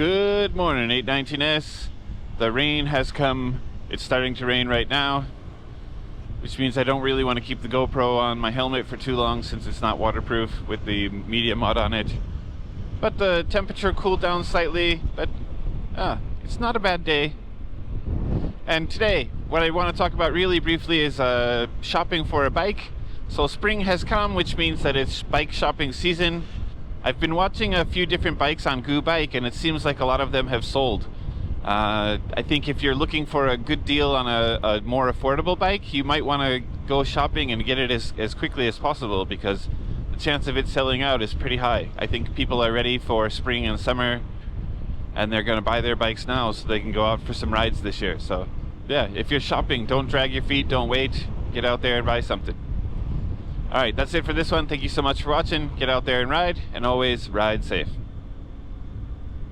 Good morning, 819S. The rain has come. It's starting to rain right now, which means I don't really want to keep the GoPro on my helmet for too long since it's not waterproof with the media mod on it. But the temperature cooled down slightly, but it's not a bad day. And today, what I want to talk about really briefly is shopping for a bike. So spring has come, which means that it's bike shopping season. I've been watching a few different bikes on Goo Bike, and it seems like a lot of them have sold. I think if you're looking for a good deal on a more affordable bike, you might want to go shopping and get it as quickly as possible, because the chance of it selling out is pretty high. I think people are ready for spring and summer, and they're going to buy their bikes now so they can go out for some rides this year. So yeah, if you're shopping, don't drag your feet, don't wait, get out there and buy something. Alright, that's it for this one. Thank you so much for watching. Get out there and ride, and always ride safe.